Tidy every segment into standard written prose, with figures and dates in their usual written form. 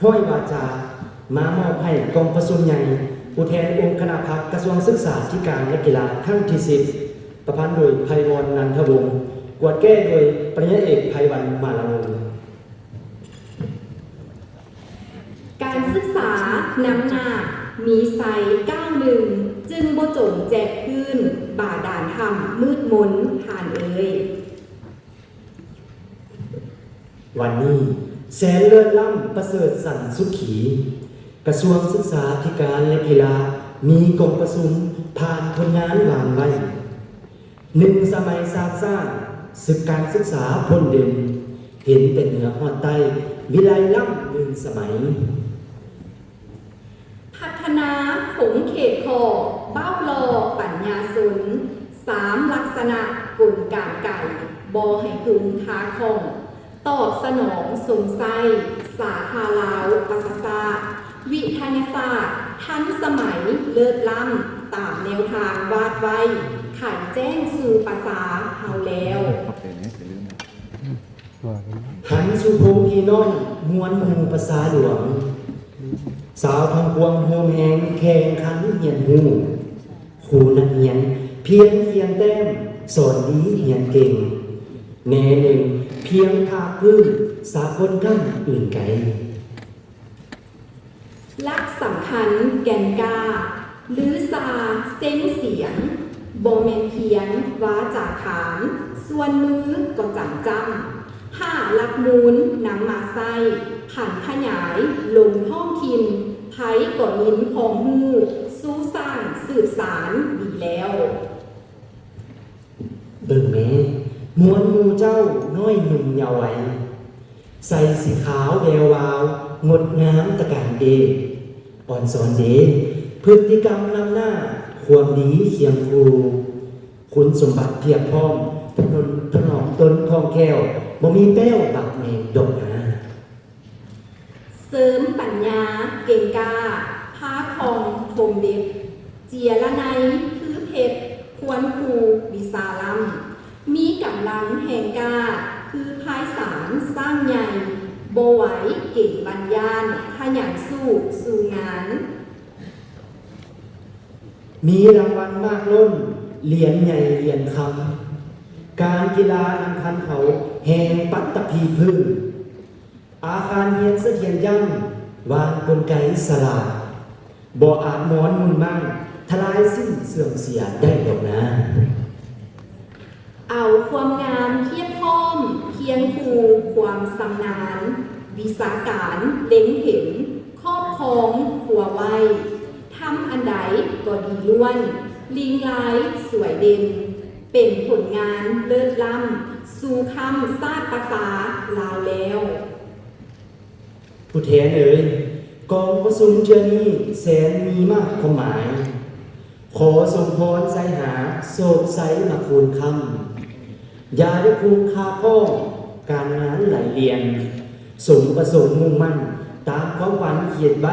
ห้อยวาจามามอบให้กองประชุมใหญ่ผู้แทนองค์คณะพรรคกระทรวงศึกษาธิการและกีฬาครั้งที่10ประพันธ์โดยไพวรนันทวงศ์กวดแก้โดยปริญญาเอกไพวันมาลาวงศ์การศึกษานำหน้ามีไซ91จึงบ่จงแจกพื้นบาดาลธรรมมืดมนทานเอ่ยวันนี้แสนเลิศล้ำประเสริฐสันสุขีกระทรวงศึกษาธิการและกีฬามีกองประชุมผ่านผลงานวางไว้1 สมัยสร้างศึกการศึกษาพ้นดินเห็นแต่เหนือหอดใต้วิไลล้ำ1 สมัยพัฒนาผงเขตคอเบ้าลอปัญญาสน3 ลักษณะกลการไก่บอให้พึงคาคงตอบสนองสงสัยสาธาลาวปัสสาวิทยาศาสตร์ทันสมัยเลิศล้ำตามแนวทางวาดไว้ไขแจ้งสู่ภาษาเฮาแล้วหันสู่พงพี่น้องมวลหมู่ภาษาหลวงสาวทองพวงโฮมแหงแข่งขันเหียนหูครูนักเรียนเพียงเขียนแต้มสอนดีเหียนเก่งแน่หนึ่งเพียงภาคพื้นสากลกั้นอื่นไกลลักสำคัญแกนกาหรือซาเส้นเสียงโบเมนเพียนว้าจากฐานส่วนมือก็จำ5 ลักมูลนำมาใส่ผันขยายลงท้องถิ่นไทยก่อยินของหูสู้สร้างสืบสารดีแล้วเบิ่งแม่มวลหมู่เจ้าน้อยหนุ่มเยาว์วัยใส่สีขาวแวววาวงดงามตะการเดอ่อนสอนเดพฤติกรรมนำหน้าความดีเคียงครูคุณสมบัติเพียบพร้อมถนอมตนคล่องแคล่วบ่มีแป้วบักแมงดกหาเสริมปัญญาเก่งกาพาคองคมเด็ดเจียละไนคือเพชรควรครูวิสาลัมมีกำลังแห่งกาคือพายสารสร้างใหญ่โบไหวเก่งบัญญาณขยันสู่งานมีรางวัลมากล้นเหรียญใหญ่เหรียญคำการกีฬานำพันเขาแห่งปัตตภีพึ่งอาคารเฮียนเสถียรยั่งวางกลไกสลาดบ่อาจม้อนมุนมั่งทลายสิ้นเสื่อมเสียได้ดอกนะเอาความงามเทียบพร้อมเคียงคูความสำนานวิสาการเล็งเห็นครอบครองขัวไว้ทำอันใดก็ดีล้วนลิงลายสวยเด่นเป็นผลงานเลิศล้ำสู่คำซาดภาษาลาวแล้วผู้แทนเอ๋ยกองประชุมเทื่อนี้แสนมีมากความหมายขอทรงพรใส่หาโศกใสมาคูณคำอย่าได้คูณคาข้อการงานไหลเรียนสมประสงค์มุ่งมั่นตามความฝันเขียนใบ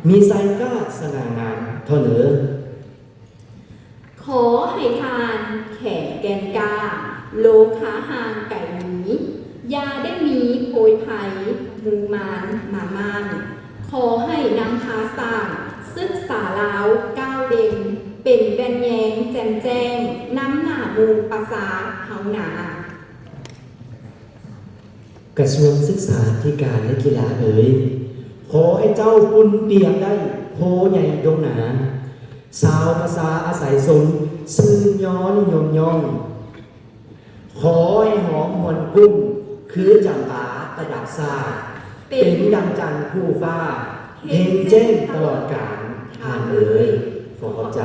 มีไซก้าสง่างามเท่าเนือขอให้ทานแข่งแกนกาโลขาหางไก่หมียาได้มีโพยภัยมูมานมามานขอให้นำพาสร้างศึกษาลาวก้าวเด่นเป็นแบนแยงแจมแจ้งน้ำหน้ามูภาษาเฮาหนากระทรวงศึกษาธิการและกีฬาเอ๋ยขอให้เจ้าปุ้นเปี่ยมได้โพใหญ่ดงหนาสาวภาษาอาศัยสมซื่อย้อนยมย่องขอให้หอมหวนกุ้งคือจำปาประดับซาเป็นดังจันทร์ผู้ฟ้าเห็นแจ้งตลอดกาลทานเอ๋ยขอขอบใจ